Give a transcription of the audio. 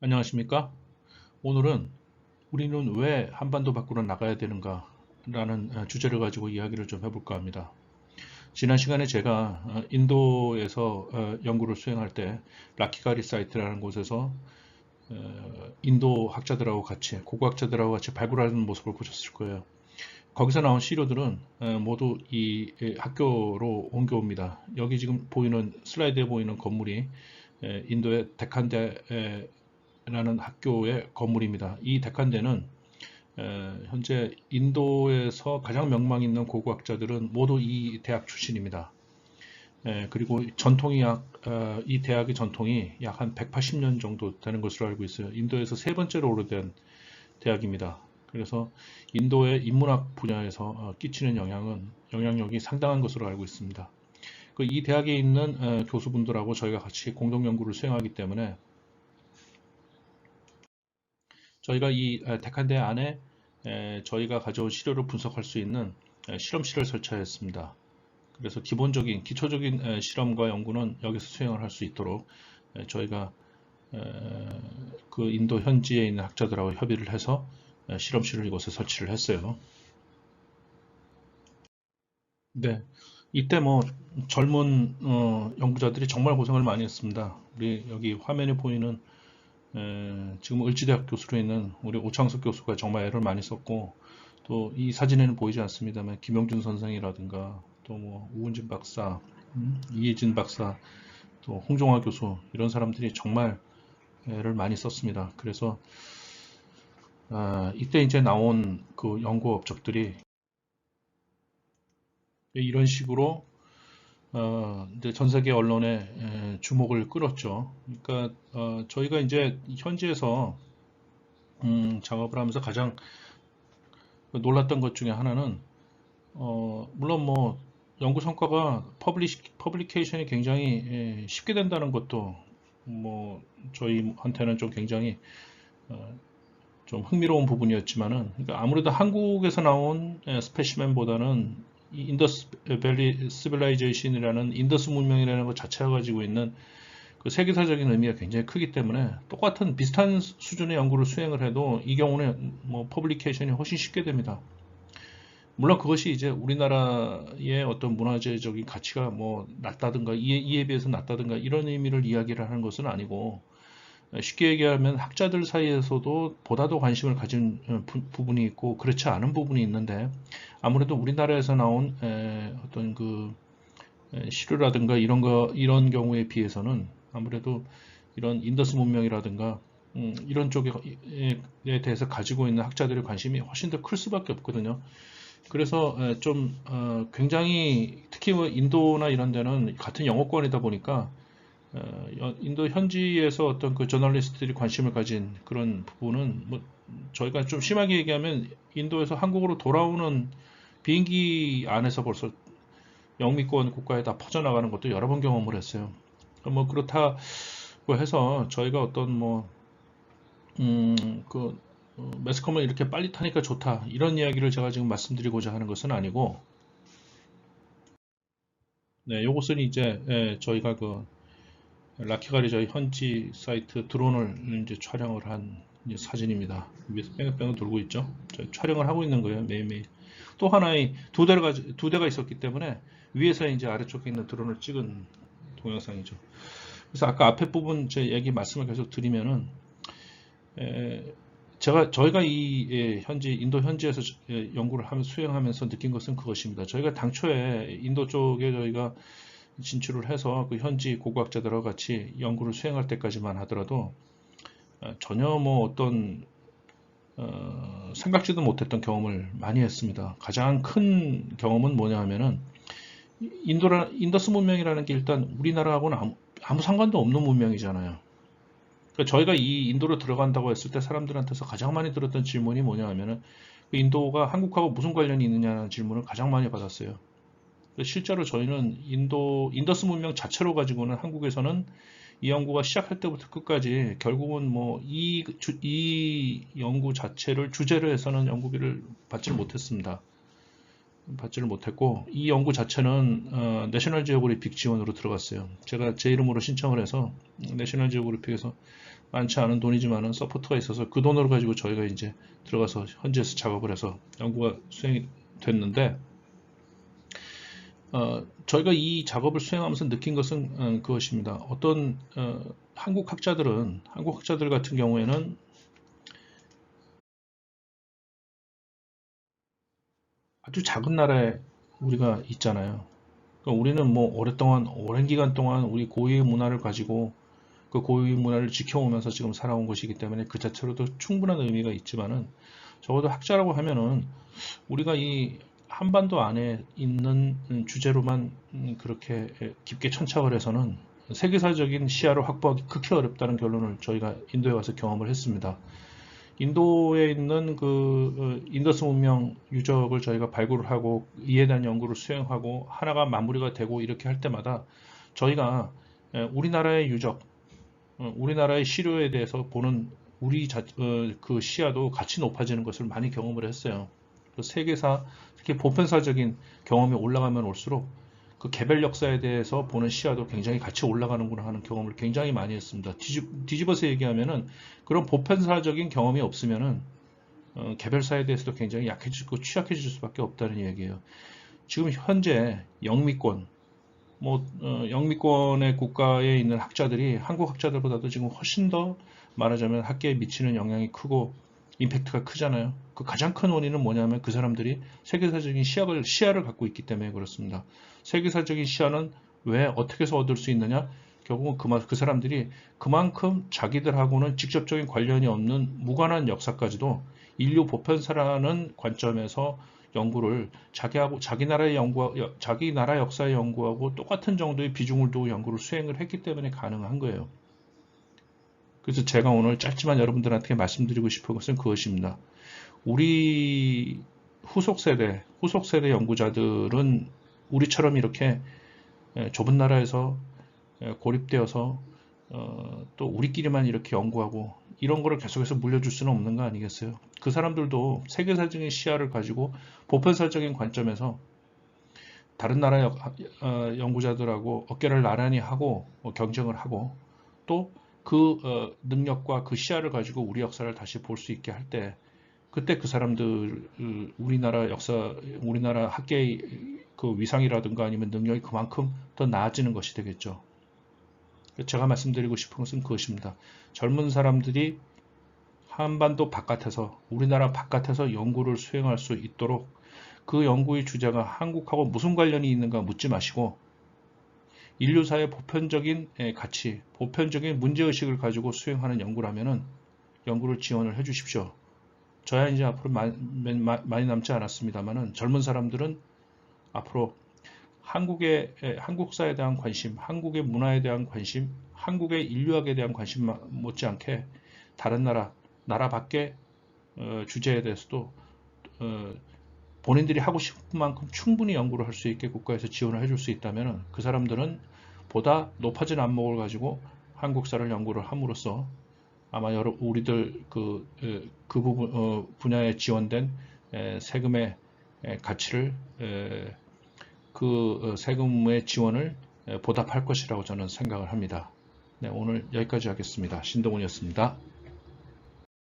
안녕하십니까? 오늘은 우리는 왜 한반도 밖으로 나가야 되는가 라는 주제를 가지고 이야기를 좀 해볼까 합니다. 지난 시간에 제가 인도에서 연구를 수행할 때 라키가리 사이트라는 곳에서 인도 학자들하고 같이 고고학자들하고 같이 발굴하는 모습을 보셨을 거예요. 거기서 나온 시료들은 모두 이 학교로 옮겨옵니다. 여기 지금 보이는 슬라이드에 보이는 건물이 인도의 데칸대 라는 학교의 건물입니다. 이 데칸대는 현재 인도에서 가장 명망 있는 고고학자들은 모두 이 대학 출신입니다. 그리고 이 대학의 전통이 약 한 180년 정도 되는 것으로 알고 있어요. 인도에서 세 번째로 오래된 대학입니다. 그래서 인도의 인문학 분야에서 끼치는 영향력이 상당한 것으로 알고 있습니다. 이 대학에 있는 교수분들하고 저희가 같이 공동 연구를 수행하기 때문에 저희가 이 데칸대 안에 저희가 가져온 시료를 분석할 수 있는 실험실을 설치하였습니다. 그래서 기본적인 기초적인 실험과 연구는 여기서 수행을 할 수 있도록 저희가 그 인도 현지에 있는 학자들하고 협의를 해서 실험실을 이곳에 설치를 했어요. 네, 이때 뭐 젊은 연구자들이 정말 고생을 많이 했습니다. 우리 여기 화면에 보이는 지금 을지대학 교수로 있는 우리 오창석 교수가 정말 애를 많이 썼고, 또 이 사진에는 보이지 않습니다만 김영준 선생이라든가 또 뭐 우은진 박사, 이혜진 박사, 또 홍종화 교수, 이런 사람들이 정말 애를 많이 썼습니다. 그래서 이때 이제 나온 그 연구 업적들이 이런 식으로 이제 전 세계 언론의 주목을 끌었죠. 그러니까 저희가 이제 현지에서 작업을 하면서 가장 놀랐던 것 중에 하나는 물론 뭐 연구 성과가 퍼블리케이션이 굉장히 쉽게 된다는 것도 뭐 저희한테는 좀 굉장히 좀 흥미로운 부분이었지만은, 그러니까 아무래도 한국에서 나온 스페시맨보다는 이 인더스 밸리 시빌라이제이션이라는 인더스 문명이라는 것 자체가 가지고 있는 그 세계사적인 의미가 굉장히 크기 때문에 똑같은 비슷한 수준의 연구를 수행을 해도 이 경우는 뭐 퍼블리케이션이 훨씬 쉽게 됩니다. 물론 그것이 이제 우리나라의 어떤 문화재적인 가치가 뭐 낮다든가 이에 비해서 낮다든가 이런 의미를 이야기를 하는 것은 아니고, 쉽게 얘기하면 학자들 사이에서도 보다 더 관심을 가진 부분이 있고 그렇지 않은 부분이 있는데, 아무래도 우리나라에서 나온 어떤 그 시료라든가 이런 경우에 비해서는 아무래도 이런 인더스 문명이라든가 이런 쪽에 대해서 가지고 있는 학자들의 관심이 훨씬 더 클 수밖에 없거든요. 그래서 좀 굉장히 특히 뭐 인도나 이런 데는 같은 영어권이다 보니까 인도 현지에서 어떤 그 저널리스트들이 관심을 가진 그런 부분은 뭐 저희가 좀 심하게 얘기하면 인도에서 한국으로 돌아오는 비행기 안에서 벌써 영미권 국가에 다 퍼져나가는 것도 여러 번 경험을 했어요. 뭐 그렇다고 해서 저희가 어떤 뭐 그 매스컴을 이렇게 빨리 타니까 좋다 이런 이야기를 제가 지금 말씀드리고자 하는 것은 아니고, 네, 요것은 이제 저희가 그 라키가리 저희 현지 사이트 드론을 이제 촬영을 한 이제 사진입니다. 위에서 뺑뺑뺑 돌고 있죠. 저희 촬영을 하고 있는 거예요, 매일매일. 또 하나의 두 대가 있었기 때문에 위에서 이제 아래쪽에 있는 드론을 찍은 동영상이죠. 그래서 아까 앞에 부분 제 얘기 말씀을 계속 드리면은 저희가 이 현지 인도 현지에서 연구를 하면서 수행하면서 느낀 것은 그것입니다. 저희가 당초에 인도 쪽에 저희가 진출을 해서 그 현지 고고학자들과 같이 연구를 수행할 때까지만 하더라도 전혀 뭐 어떤 생각지도 못했던 경험을 많이 했습니다. 가장 큰 경험은 뭐냐 하면은 인더스 문명이라는 게 일단 우리나라하고는 아무 상관도 없는 문명이잖아요. 그러니까 저희가 이 인도로 들어간다고 했을 때 사람들한테서 가장 많이 들었던 질문이 뭐냐 하면은 그 인도가 한국하고 무슨 관련이 있느냐는 질문을 가장 많이 받았어요. 실제로 저희는 인더스 문명 자체로 가지고는 한국에서는 이 연구가 시작할 때부터 끝까지 결국은 뭐 이 연구 자체를 주제로 해서는 연구비를 받지를 못했습니다. 받지를 못했고, 이 연구 자체는 내셔널 지오그래픽 지원으로 들어갔어요. 제가 제 이름으로 신청을 해서 내셔널 지오그래픽에서 많지 않은 돈이지만은 서포트가 있어서 그 돈으로 가지고 저희가 이제 들어가서 현지에서 작업을 해서 연구가 수행이 됐는데, 저희가 이 작업을 수행하면서 느낀 것은 그것입니다. 어떤 한국 학자들 같은 경우에는 아주 작은 나라에 우리가 있잖아요. 그러니까 우리는 뭐 오랜 기간 동안 우리 고유의 문화를 가지고 그 고유의 문화를 지켜오면서 지금 살아온 것이기 때문에 그 자체로도 충분한 의미가 있지만은, 적어도 학자라고 하면은 우리가 이 한반도 안에 있는 주제로만 그렇게 깊게 천착을 해서는 세계사적인 시야를 확보하기 극히 어렵다는 결론을 저희가 인도에 와서 경험을 했습니다. 인도에 있는 그 인더스 문명 유적을 저희가 발굴을 하고 이에 대한 연구를 수행하고 하나가 마무리가 되고 이렇게 할 때마다 저희가 우리나라의 유적, 우리나라의 시료에 대해서 보는 그 시야도 같이 높아지는 것을 많이 경험을 했어요. 그 세계사, 특히 보편사적인 경험이 올라가면 올수록 그 개별 역사에 대해서 보는 시야도 굉장히 같이 올라가는구나 하는 경험을 굉장히 많이 했습니다. 뒤집어서 얘기하면은 그런 보편사적인 경험이 없으면은 개별사에 대해서도 굉장히 약해지고 취약해질 수밖에 없다는 얘기예요. 지금 현재 영미권, 영미권의 국가에 있는 학자들이 한국 학자들보다도 지금 훨씬 더 말하자면 학계에 미치는 영향이 크고 임팩트가 크잖아요. 그 가장 큰 원인은 뭐냐면 그 사람들이 세계사적인 시야를 갖고 있기 때문에 그렇습니다. 세계사적인 시야는 왜 어떻게 해서 얻을 수 있느냐? 결국은 그 사람들이 그만큼 자기들하고는 직접적인 관련이 없는 무관한 역사까지도 인류 보편사라는 관점에서 연구를 자기 나라 역사의 연구하고 똑같은 정도의 비중을 두고 연구를 수행을 했기 때문에 가능한 거예요. 그래서 제가 오늘 짧지만 여러분들한테 말씀드리고 싶은 것은 그것입니다. 우리 후속 세대 연구자들은 우리처럼 이렇게 좁은 나라에서 고립되어서 또 우리끼리만 이렇게 연구하고 이런 거를 계속해서 물려줄 수는 없는 거 아니겠어요? 그 사람들도 세계사적인 시야를 가지고 보편사적인 관점에서 다른 나라 연구자들하고 어깨를 나란히 하고 경쟁을 하고 또 그 능력과 그 시야를 가지고 우리 역사를 다시 볼 수 있게 할 때, 그때 그 사람들 우리나라 학계의 그 위상이라든가 아니면 능력이 그만큼 더 나아지는 것이 되겠죠. 제가 말씀드리고 싶은 것은 그것입니다. 젊은 사람들이 한반도 바깥에서, 우리나라 바깥에서 연구를 수행할 수 있도록 그 연구의 주제가 한국하고 무슨 관련이 있는가 묻지 마시고 인류사의 보편적인 가치, 보편적인 문제의식을 가지고 수행하는 연구라면은 연구를 지원을 해 주십시오. 저야 이제 앞으로 많이 남지 않았습니다만은 젊은 사람들은 앞으로 한국사에 대한 관심, 한국의 문화에 대한 관심, 한국의 인류학에 대한 관심 못지않게 다른 나라 밖의 주제에 대해서도 본인들이 하고 싶은 만큼 충분히 연구를 할 수 있게 국가에서 지원을 해줄 수 있다면 그 사람들은 보다 높아진 안목을 가지고 한국사를 연구를 함으로써 아마 우리들 그 부분 분야에 지원된 세금의 가치를 그 세금의 지원을 보답할 것이라고 저는 생각을 합니다. 네, 오늘 여기까지 하겠습니다. 신동훈이었습니다.